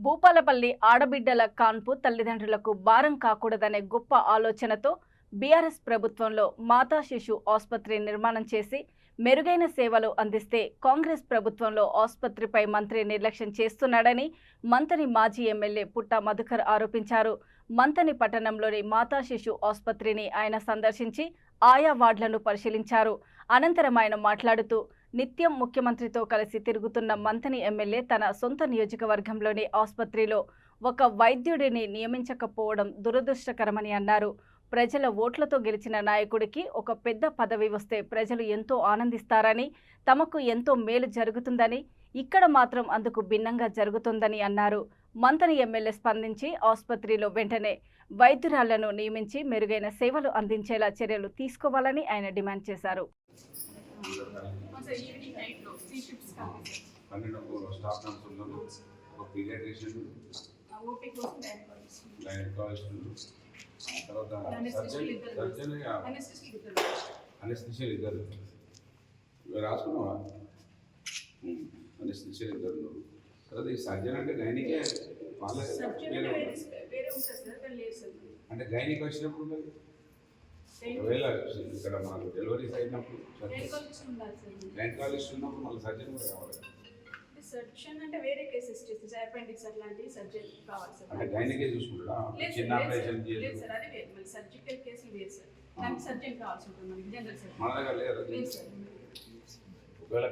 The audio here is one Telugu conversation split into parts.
భూపాలపల్లి ఆడబిడ్డల కాన్పు తల్లిదండ్రులకు భారం కాకూడదనే గొప్ప ఆలోచనతో బీఆర్ఎస్ ప్రభుత్వంలో మాతా శిశు ఆసుపత్రి నిర్మాణం చేసి మెరుగైన సేవలు అందిస్తే కాంగ్రెస్ ప్రభుత్వంలో ఆసుపత్రిపై మంత్రి నిర్లక్ష్యం చేస్తున్నాడని మంతని మాజీ ఎమ్మెల్యే పుట్ట మధుకర్ ఆరోపించారు. మంతని పట్టణంలోని మాతా శిశు ఆసుపత్రిని ఆయన సందర్శించి ఆయా వార్డులను పరిశీలించారు. అనంతరం ఆయన మాట్లాడుతూ నిత్యం ముఖ్యమంత్రితో కలిసి తిరుగుతున్న మంతని ఎమ్మెల్యే తన సొంత నియోజకవర్గంలోని ఆసుపత్రిలో ఒక వైద్యుడిని నియమించకపోవడం దురదృష్టకరమని అన్నారు. ప్రజల ఓట్లతో గెలిచిన నాయకుడికి ఒక పెద్ద పదవి వస్తే ప్రజలు ఎంతో ఆనందిస్తారని, తమకు ఎంతో మేలు జరుగుతుందని, ఇక్కడ మాత్రం అందుకు భిన్నంగా జరుగుతుందని అన్నారు. మంతని ఎమ్మెల్యే స్పందించి ఆసుపత్రిలో వెంటనే వైద్యురాళ్లను నియమించి మెరుగైన సేవలు అందించేలా చర్యలు తీసుకోవాలని ఆయన డిమాండ్ చేశారు. 12 స్టాఫ్ నర్స్ ఉన్నారు, ఒక పీడియాట్రిషియన్, గైనకాలజిస్ట్, తర్వాత అనెస్థిషియన్ ఇద్దరు రాసుకున్నావా? అనెస్థిషియన్ ఇద్దరు ఉన్నారు. తర్వాత ఈ సర్జన్ అంటే గైనికే వాళ్ళ అంటే గైనిక్ వచ్చినప్పుడు మరి ఒకవేళ ఇక్కడ మనకు డెలివరీస్ అయినప్పుడు గైనకాలజిస్ట్ ఉన్నప్పుడు మళ్ళీ సర్జన్ కూడా కావాలి. సర్జన్ అంటే వేరే కేసెస్ చేస్తారు, అపెండిక్స్ అట్లాంటి సర్జన్ కావాలి సార్. అంటే గైనికే చూసుకుంటారా? చిన్న ఆపరేషన్ లేదు సార్, అది వేరు. మళ్ళీ సర్జికల్ కేసులు వేరు సార్, దానికి సర్జన్ కావాల్సి ఉంటుంది మనకి. జనరల్ సర్జన్ మన దగ్గర లేదు సార్. ఒకవేళ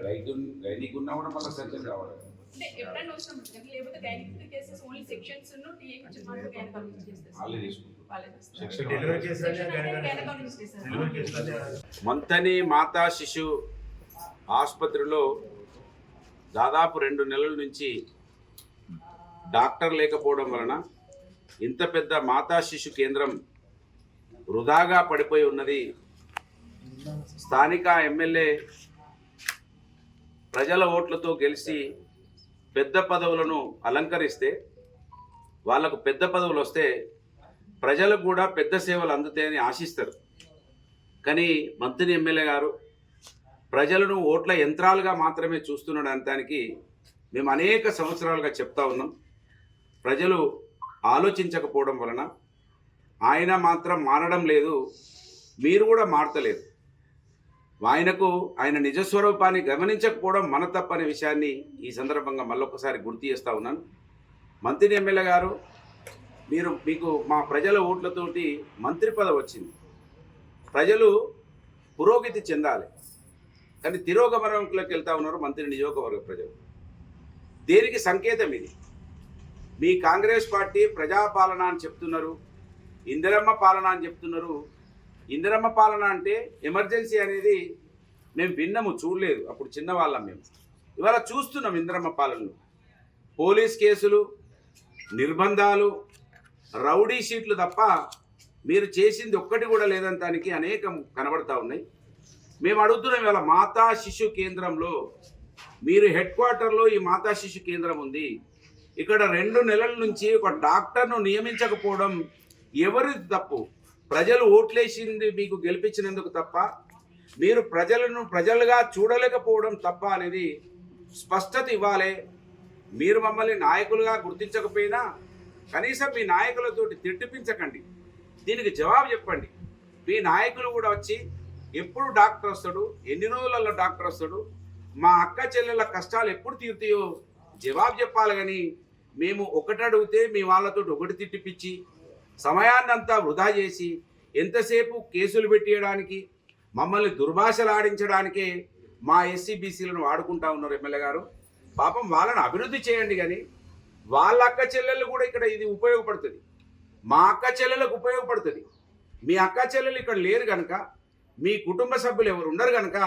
గైనిక్ ఉన్నా కూడా మళ్ళీ సర్జన్ కావాలి అంటే ఎప్పుడైనా అవసరం ఉంటుంది. లేకపోతే గైనిక్ కేసెస్ ఓన్లీ సెక్షన్స్ ను టీఏ కి మాత్రం గైనకాలజిస్ట్ చేస్తారు. వాళ్ళే తీసుకుంటారు. మంతని మాతా శిశు ఆసుపత్రిలో దాదాపు 2 నెలల నుంచి డాక్టర్ లేకపోవడం వలన ఇంత పెద్ద మాతా శిశు కేంద్రం వృధాగా పడిపోయి ఉన్నది. స్థానిక ఎమ్మెల్యే ప్రజల ఓట్లతో గెలిచి పెద్ద పదవులను అలంకరిస్తే, వాళ్లకు పెద్ద పదవులు వస్తే ప్రజలకు కూడా పెద్ద సేవలు అందుతాయని ఆశిస్తారు. కానీ మంత్రి ఎమ్మెల్యే గారు ప్రజలను ఓట్ల యంత్రాలుగా మాత్రమే చూస్తున్నాడు అనడానికి మేము అనేక సంవత్సరాలుగా చెప్తా ఉన్నాం. ప్రజలు ఆలోచించకపోవడం వలన ఆయన మాత్రం మారడం లేదు, మీరు కూడా మారతలేదు. ఆయన నిజస్వరూపాన్ని గమనించకపోవడం మన తప్పనే విషయాన్ని ఈ సందర్భంగా మళ్ళొకసారి గుర్తు చేస్తూ ఉన్నాను. మంత్రి ఎమ్మెల్యే గారు, మీకు మా ప్రజల ఓట్లతోటి మంత్రి పదవి వచ్చింది. ప్రజలు పురోగతి చెందాలి, కానీ తిరోగమనంలోకి వెళ్తా ఉన్నారు మంత్రి నియోజకవర్గ ప్రజలు. దేనికి సంకేతం ఇది? మీ కాంగ్రెస్ పార్టీ ప్రజాపాలన అని చెప్తున్నారు, ఇందిరమ్మ పాలన అని చెప్తున్నారు. ఇందిరమ్మ పాలన అంటే ఎమర్జెన్సీ అనేది మేము విన్నాము, చూడలేదు, అప్పుడు చిన్నవాళ్ళం మేము. ఇవాళ చూస్తున్నాం ఇందిరమ్మ పాలనలో పోలీస్ కేసులు, నిర్బంధాలు, రౌడీ షీట్లు తప్ప మీరు చేసింది ఒక్కటి కూడా లేదంటానికి అనేకం కనబడతా ఉన్నాయి. మేము అడుగుతున్నాం, ఇవాళ మాతా శిశు కేంద్రంలో మీరు హెడ్ క్వార్టర్లో ఈ మాతా శిశు కేంద్రం ఉంది. ఇక్కడ 2 నెలల నుంచి ఒక డాక్టర్ను నియమించకపోవడం ఎవరి తప్పు? ప్రజలు ఓట్లేసింది మీకు గెలిపించినందుకు తప్ప, మీరు ప్రజలుగా చూడలేకపోవడం తప్ప అనేది స్పష్టత ఇవ్వాలి. మీరు మమ్మల్ని నాయకులుగా గుర్తించకపోయినా కనీసం మీ నాయకులతోటి తిట్టిపించకండి, దీనికి జవాబు చెప్పండి. మీ నాయకులు కూడా వచ్చి ఎప్పుడు డాక్టర్ వస్తాడు, ఎన్ని రోజులలో డాక్టర్ వస్తాడు, మా అక్క చెల్లెళ్ళ కష్టాలు ఎప్పుడు తీరుతాయో జవాబు చెప్పాలి. కానీ మేము ఒకటి అడిగితే మీ వాళ్ళతో ఒకటి తిట్టిపించి సమయాన్నంతా వృధా చేసి ఎంతసేపు కేసులు పెట్టేయడానికి, మమ్మల్ని దుర్భాషలు ఆడించడానికే మా ఎస్సీ బీసీలను వాడుకుంటా ఉన్నారు ఎమ్మెల్యే గారు. పాపం వాళ్ళని అభివృద్ధి చేయండి, కానీ వాళ్ళ అక్క చెల్లెళ్ళు కూడా ఇక్కడ ఇది ఉపయోగపడుతుంది, మా అక్క చెల్లెళ్ళకు ఉపయోగపడుతుంది. మీ అక్క చెల్లెలు ఇక్కడ లేరు కనుక, మీ కుటుంబ సభ్యులు ఎవరు ఉండరు కనుక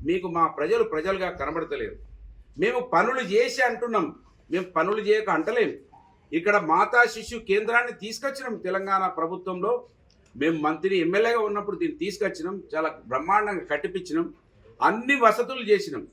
మీకు మా ప్రజలుగా కనబడతలేరు. మేము పనులు చేసి అంటున్నాం, మేము పనులు చేయక అంటలేము. ఇక్కడ మాతా శిశు కేంద్రాన్ని తీసుకొచ్చినాం తెలంగాణ ప్రభుత్వంలో. మేము మంత్రి ఎమ్మెల్యేగా ఉన్నప్పుడు దీన్ని తీసుకొచ్చినాం, చాలా బ్రహ్మాండంగా కట్టిపించినాం, అన్ని వసతులు చేసినాం.